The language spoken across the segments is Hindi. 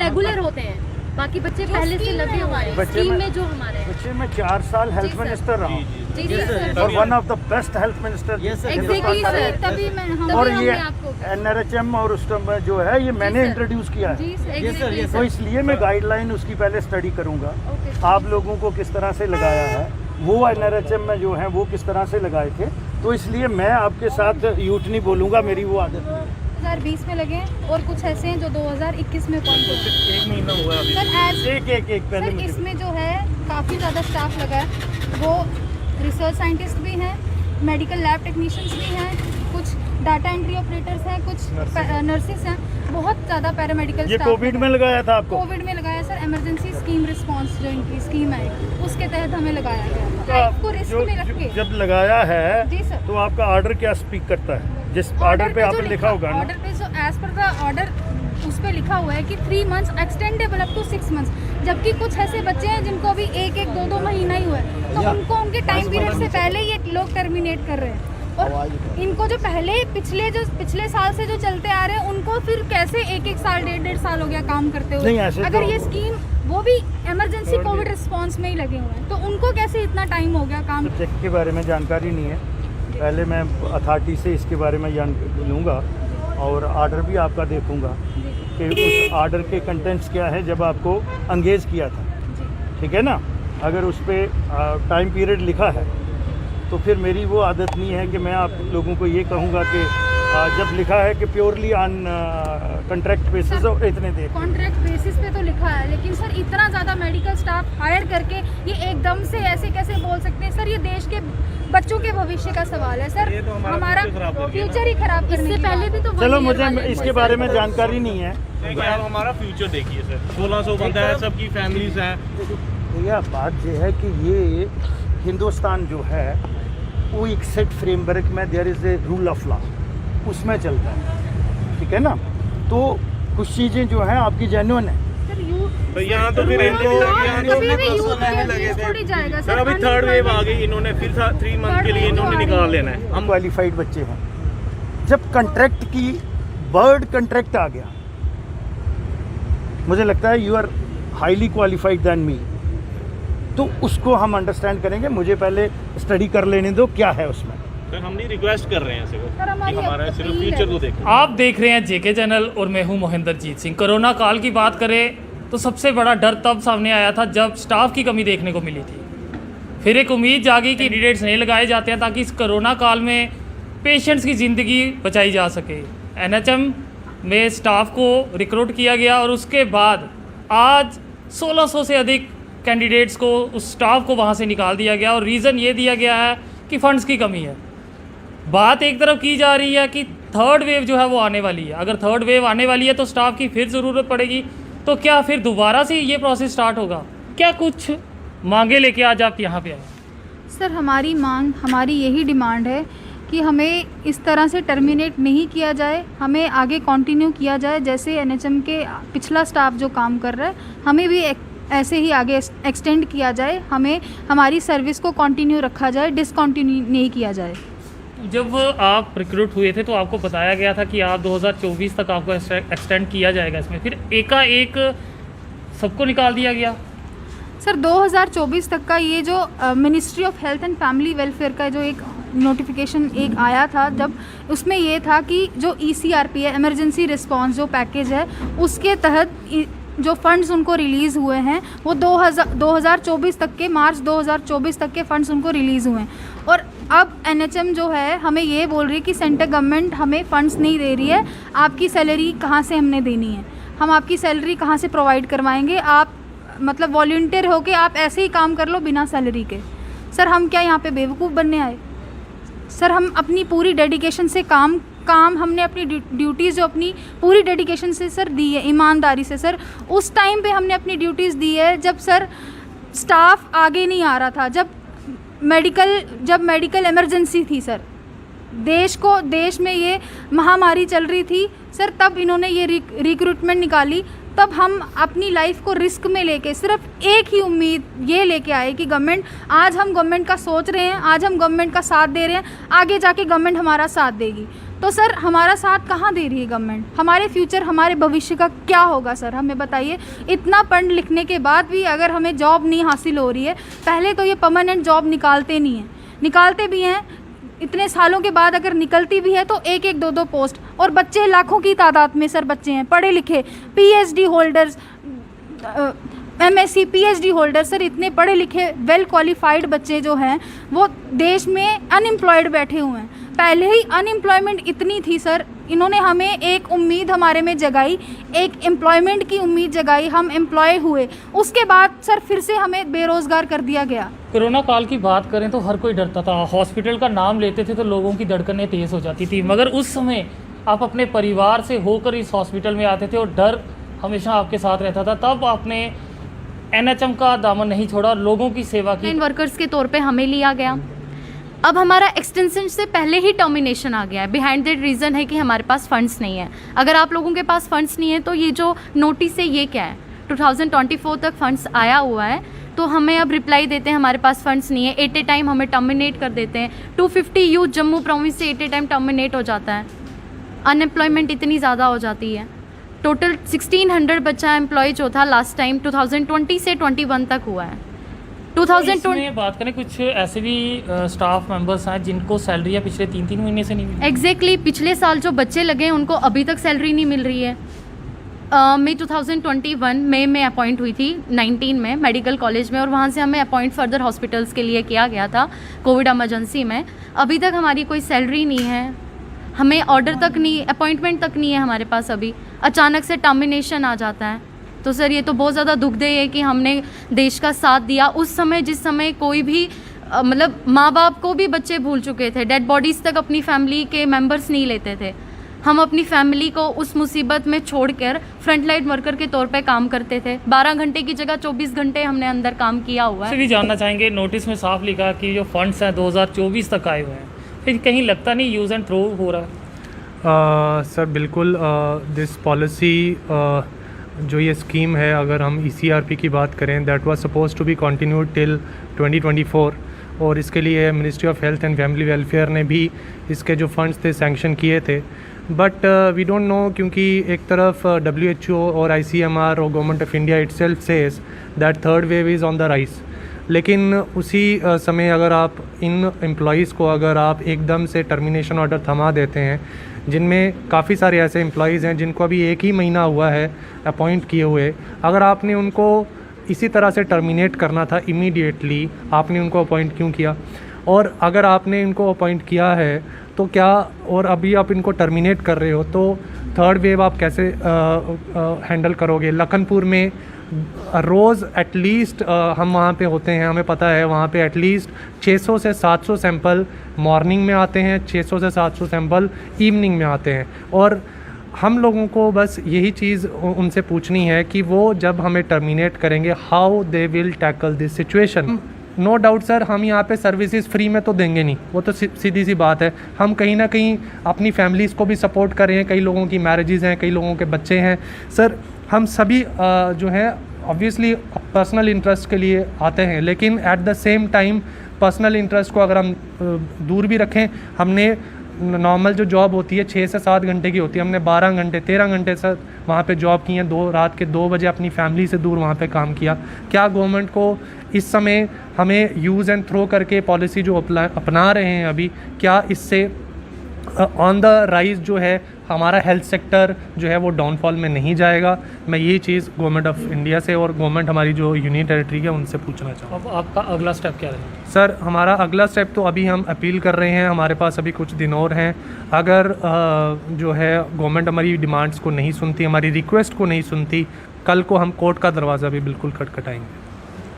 रेगुलर होते हैं, बाकी बच्चे पहले से लगे हुए हैं स्कीम में जो हमारे हैं। बच्चे मैं 4 साल हेल्थ मिनिस्टर रहा हूँ और one of the best health minister exactly sir, तभी मैं और हमने ये आपको NRHM और उस टाइम जो है ये मैंने इंट्रोड्यूस किया है, एग्जैक्टली तो इसलिए मैं गाइडलाइन उसकी पहले स्टडी करूंगा। ओके आप लोगों को किस तरह से लगाया है, वो NRHM में जो है वो किस तरह से लगाए थे, तो इसलिए मैं आपके साथ यूट नहीं बोलूँगा, मेरी वो आदत नहीं है। 2020 में लगे हैं और कुछ ऐसे हैं जो 2021 में अपॉइंट हुए। 1 महीना हुआ अभी। सर एज एक पहले सर मुझे इसमें जो है काफ़ी ज़्यादा स्टाफ लगा है, वो रिसर्च साइंटिस्ट भी हैं, मेडिकल लैब टेक्नीशियंस भी हैं, कुछ डाटा एंट्री ऑपरेटर्स हैं, कुछ नर्सेस हैं, बहुत ज़्यादा पैरामेडिकल ये स्टाफ कोविड में लगाया था आपको? कोविड में लगाया सर, इमरजेंसी स्कीम रिस्पांस जो इनकी स्कीम है उसके तहत हमें लगाया गया था। लाइफ को रिस्क में रख के जब लगाया है जी सर, तो आपका ऑर्डर क्या स्पीक करता है, जिस ऑर्डर पे आपने लिखा होगा ना? ऑर्डर पे जो एज पर द ऑर्डर उस पे लिखा हुआ है कि 3 months extendable up to 6 months, जबकि कुछ ऐसे बच्चे हैं जिनको अभी 1-2 महीना ही हुआ है, तो उनको उनके टाइम पीरियड से पहले ये लोग टर्मिनेट कर रहे हैं। और इनको जो पिछले साल से जो चलते आ रहे हैं उनको फिर कैसे 1 साल 1.5 साल हो गया काम करते हुए, नहीं, ऐसे अगर तो- ये स्कीम वो भी इमरजेंसी कोविड रिस्पांस में ही लगे हुए हैं, तो उनको कैसे इतना टाइम हो गया काम? सब्जेक्ट के बारे में जानकारी नहीं है, पहले मैं अथॉरिटी से इसके बारे में जान लूँगा और ऑर्डर भी आपका देखूँगा कि उस ऑर्डर के कंटेंट्स क्या है जब आपको एंगेज किया था, ठीक है ना? अगर उस पर टाइम पीरियड लिखा है तो फिर मेरी वो आदत नहीं है कि मैं आप लोगों को ये कहूँगा कि जब लिखा है कि प्योरली ऑन कॉन्ट्रैक्ट बेसिस और इतने देर कॉन्ट्रैक्ट बेसिस पे तो लिखा है, लेकिन सर इतना ज़्यादा मेडिकल स्टाफ हायर करके ये एकदम से ऐसे कैसे बोल सकते हैं? सर ये देश के बच्चों के भविष्य का सवाल है सर, हमारा फ्यूचर ही खराब करने की पहले भी तो चलो मुझे इसके बारे में जानकारी नहीं है। आप हमारा फ्यूचर देखिए सर, 1600 बंदा है, सबकी फैमिलीज हैं। भैया बात यह है कि ये हिंदुस्तान जो है वो एक सेट फ्रेमवर्क में there is a rule of law, उसमें चलता है, ठीक है ना? तो कुछ चीज़ें जो हैं आपकी जेन्युइन है। तो यहाँ तो फिर सर अभी थर्ड वेव आ गई, इन्होंने फिर 3 मंथ के लिए इन्होंने निकाल लेना है। हम क्वालिफाइड बच्चे हैं, जब कंट्रैक्ट की वर्ड कंट्रैक्ट आ गया, मुझे लगता है you are highly qualified than me, तो उसको हम अंडरस्टैंड करेंगे। मुझे पहले स्टडी कर लेने दो क्या है उसमें। सर हम नहीं रिक्वेस्ट कर रहे हैं सिर्फ सर हमारी हमारा सिर्फ अपील फ्यूचर है। को देखें। आप देख रहे हैं जेके चैनल और मैं हूं मोहिंदरजीत सिंह। कोरोना काल की बात करें तो सबसे बड़ा डर तब सामने आया था जब स्टाफ की कमी देखने को मिली थी। फिर एक उम्मीद जागी कि कैंडिडेट्स नहीं लगाए जाते हैं ताकि इस कोरोना काल में पेशेंट्स की ज़िंदगी बचाई जा सके। NHM में स्टाफ को रिक्रूट किया गया और उसके बाद आज 1600 से अधिक कैंडिडेट्स को, उस स्टाफ को वहाँ से निकाल दिया गया और रीज़न ये दिया गया है कि फ़ंड्स की कमी है। बात एक तरफ की जा रही है कि थर्ड वेव जो है वो आने वाली है, अगर थर्ड वेव आने वाली है तो स्टाफ की फिर ज़रूरत पड़ेगी, तो क्या फिर दोबारा से ये प्रोसेस स्टार्ट होगा? क्या कुछ मांगे लेके आज आप यहाँ पे आए? सर हमारी यही डिमांड है कि हमें इस तरह से टर्मिनेट नहीं किया जाए, हमें आगे कंटिन्यू किया जाए। जैसे NHM के पिछला स्टाफ जो काम कर रहा है, हमें भी ऐसे ही आगे एक्सटेंड किया जाए, हमें हमारी सर्विस को कंटिन्यू रखा जाए, डिसकंटिन्यू नहीं किया जाए। जब आप रिक्रूट हुए थे तो आपको बताया गया था कि आप 2024 तक आपको एक्सटेंड किया जाएगा, इसमें फिर एकाएक सबको निकाल दिया गया। सर 2024 तक का ये जो ministry of health and family welfare का जो एक नोटिफिकेशन एक आया था, जब उसमें ये था कि जो ECRP है, इमरजेंसी रिस्पांस जो पैकेज है, उसके तहत जो फंड्स उनको रिलीज़ हुए हैं वो 2024 तक के, मार्च 2024 तक के फंड्स उनको रिलीज़ हुए हैं। और अब NHM जो है हमें ये बोल रही है कि सेंट्रल गवर्नमेंट हमें फ़ंड्स नहीं दे रही है, आपकी सैलरी कहाँ से हमने देनी है, हम आपकी सैलरी कहाँ से प्रोवाइड करवाएंगे, आप मतलब वॉलंटियर हो के आप ऐसे ही काम कर लो बिना सैलरी के। सर हम क्या यहाँ पे बेवकूफ़ बनने आए? सर हम अपनी पूरी डेडिकेशन से काम हमने अपनी ड्यूटीज़ जो अपनी पूरी डेडिकेशन से सर दी है, ईमानदारी से सर, उस टाइम पे हमने अपनी ड्यूटीज़ दी है जब सर स्टाफ आगे नहीं आ रहा था, जब मेडिकल इमरजेंसी थी सर, देश में ये महामारी चल रही थी सर, तब इन्होंने ये रिक्रूटमेंट निकाली। तब हम अपनी लाइफ को रिस्क में लेके सिर्फ एक ही उम्मीद ये लेके आए कि गवर्नमेंट, आज हम गवर्नमेंट का सोच रहे हैं, आज हम गवर्नमेंट का साथ दे रहे हैं, आगे जाके गवर्नमेंट हमारा साथ देगी। तो सर हमारा साथ कहाँ दे रही है गवर्नमेंट? हमारे फ्यूचर, हमारे भविष्य का क्या होगा सर, हमें बताइए। इतना पढ़ लिखने के बाद भी अगर हमें जॉब नहीं हासिल हो रही है, पहले तो ये परमानेंट जॉब निकालते नहीं हैं, निकालते भी हैं इतने सालों के बाद अगर निकलती भी है तो एक एक दो दो पोस्ट, और बच्चे लाखों की तादाद में सर बच्चे हैं, पढ़े लिखे, PhD holders, MSc PhD holder sir, इतने पढ़े लिखे वेल क्वालिफाइड बच्चे जो हैं वो देश में अनएम्प्लॉयड बैठे हुए हैं। पहले ही अनएम्प्लॉयमेंट इतनी थी सर, इन्होंने हमें एक उम्मीद हमारे में जगाई, एक एम्प्लॉयमेंट की उम्मीद जगाई, हम एम्प्लॉय हुए, उसके बाद सर फिर से हमें बेरोज़गार कर दिया गया। कोरोना काल की बात करें तो हर कोई डरता था, हॉस्पिटल का नाम लेते थे तो लोगों की धड़कनें तेज़ हो जाती थी, मगर उस समय आप अपने परिवार से होकर इस हॉस्पिटल में आते थे और डर हमेशा आपके साथ रहता था। तब आपने एनएचएम का दामन नहीं छोड़ा और लोगों की सेवा की। वर्कर्स के तौर पे हमें लिया गया। अब हमारा एक्सटेंशन से पहले ही टर्मिनेशन आ गया है। बिहाइंड दैट रीज़न है कि हमारे पास फंड्स नहीं है। अगर आप लोगों के पास फंड्स नहीं है तो ये जो नोटिस है ये क्या है? 2024 तक फंड्स आया हुआ है तो हमें अब रिप्लाई देते हैं हमारे पास फंड्स नहीं है, एट ए टाइम हमें टर्मिनेट कर देते हैं। 250 यूथ जम्मू प्रोविंस से एट ए टाइम टर्मिनेट हो जाता है। अनएम्प्लॉयमेंट इतनी ज़्यादा हो जाती है। टोटल 1600 बच्चा एम्प्लॉय जो था लास्ट टाइम 2020 से 21 तक हुआ है। 2020 में बात करें, कुछ ऐसे भी स्टाफ मेंबर्स हैं जिनको सैलरी पिछले 3-3 महीने से नहीं मिली। एग्जैक्टली पिछले साल जो बच्चे लगे हैं उनको अभी तक सैलरी नहीं मिल रही है। मैं 2021 में अपॉइंट हुई थी 19 में मेडिकल कॉलेज में, और वहाँ से हमें अपॉइंट फर्दर हॉस्पिटल्स के लिए किया गया था कोविड इमरजेंसी में। अभी तक हमारी कोई सैलरी नहीं है, हमें ऑर्डर तक नहीं, अपॉइंटमेंट तक नहीं है हमारे पास। अभी अचानक से टर्मिनेशन आ जाता है। तो सर ये तो बहुत ज़्यादा दुखदेय है कि हमने देश का साथ दिया उस समय जिस समय कोई भी मतलब माँ बाप को भी बच्चे भूल चुके थे, डेड बॉडीज़ तक अपनी फैमिली के मेंबर्स नहीं लेते थे। हम अपनी फैमिली को उस मुसीबत में छोड़कर फ्रंटलाइन वर्कर के तौर पे काम करते थे। 12 घंटे की जगह 24 घंटे हमने अंदर काम किया हुआ है। भी जानना चाहेंगे, नोटिस में साफ लिखा कि जो फंड्स हैं 2024 तक आए हुए हैं, फिर कहीं लगता नहीं यूज़ एंड थ्रो हो रहा है? सर बिल्कुल, दिस पॉलिसी जो ये स्कीम है, अगर हम ECRP की बात करें, that was suppose to be continued till 2024, और इसके लिए ministry of health and family welfare ने भी इसके जो फंड्स थे सैंक्शन किए थे। बट वी डोंट नो, क्योंकि एक तरफ WHO और ICMR और government of India itself says that third wave is on the rise, लेकिन उसी समय अगर आप इन एम्प्लॉइज़ को अगर आप एकदम से टर्मिनेशन ऑर्डर थमा देते हैं, जिनमें काफ़ी सारे ऐसे एम्प्लॉइज़ हैं जिनको अभी 1 ही महीना हुआ है अपॉइंट किए हुए, अगर आपने उनको इसी तरह से टर्मिनेट करना था इमीडिएटली, आपने उनको अपॉइंट क्यों किया? और अगर आपने इनको अपॉइंट किया है तो क्या, और अभी आप इनको टर्मिनेट कर रहे हो, तो थर्ड वेव आप कैसे हैंडल करोगे? लखनपुर में रोज़ एटलीस्ट हम वहाँ पे होते हैं, हमें पता है वहाँ पे एटलीस्ट 600 से 700 सैंपल मॉर्निंग में आते हैं, 600 से 700 सैंपल इवनिंग में आते हैं। और हम लोगों को बस यही चीज़ उनसे पूछनी है कि वो जब हमें टर्मिनेट करेंगे, how they will tackle this situation. No doubt sir, हम यहाँ पे सर्विसेज फ्री में तो देंगे नहीं, वो तो सीधी सी बात है। हम कहीं ना कहीं अपनी फैमिलीज़ को भी सपोर्ट कर रहे हैं, कई लोगों की मैरिजेज़ हैं, कई लोगों के बच्चे हैं। सर हम सभी जो हैं ऑब्वियसली पर्सनल इंटरेस्ट के लिए आते हैं, लेकिन at the same time personal interest को अगर हम दूर भी रखें, हमने नॉर्मल जो जॉब होती है 6 से 7 घंटे की होती है, हमने 12 घंटे 13 घंटे से वहाँ पे जॉब की हैं, रात के 2 बजे अपनी फैमिली से दूर वहाँ पे काम किया। क्या गवर्नमेंट को इस समय हमें यूज़ एंड थ्रो करके पॉलिसी जो अपना रहे हैं अभी, क्या इससे ऑन द राइज जो है हमारा हेल्थ सेक्टर जो है वो डाउनफॉल में नहीं जाएगा? मैं यही चीज़ गवर्नमेंट ऑफ इंडिया से और गवर्नमेंट हमारी जो यूनियन टेरिटरी है उनसे पूछना चाहूँगा। अब आपका अगला स्टेप क्या रहेगा? सर हमारा अगला स्टेप तो अभी हम अपील कर रहे हैं, हमारे पास अभी कुछ दिन और हैं। अगर जो है गवर्नमेंट हमारी डिमांड्स को नहीं सुनती, हमारी रिक्वेस्ट को नहीं सुनती, कल को हम कोर्ट का दरवाज़ा भी बिल्कुल खटखटाएंगे।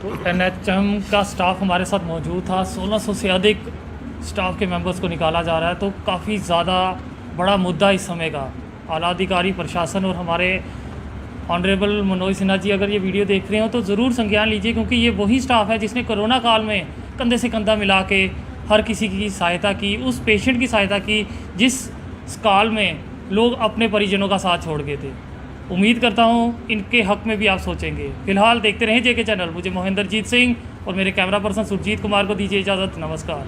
तो NHM का स्टाफ हमारे साथ मौजूद था, 1600 से अधिक स्टाफ के मेंबर्स को निकाला जा रहा है, तो काफ़ी ज़्यादा बड़ा मुद्दा इस समय का। आला अधिकारी, प्रशासन और हमारे ऑनरेबल मनोज सिन्हा जी अगर ये वीडियो देख रहे हो तो ज़रूर संज्ञान लीजिए, क्योंकि ये वही स्टाफ है जिसने कोरोना काल में कंधे से कंधा मिला के हर किसी की सहायता की, उस पेशेंट की सहायता की जिस काल में लोग अपने परिजनों का साथ छोड़ गए थे। उम्मीद करता हूँ इनके हक़ में भी आप सोचेंगे। फिलहाल देखते रहें JK चैनल। मुझे मोहिंदरजीत सिंह और मेरे कैमरा पर्सन सुरजीत कुमार को दीजिए इजाज़त। नमस्कार।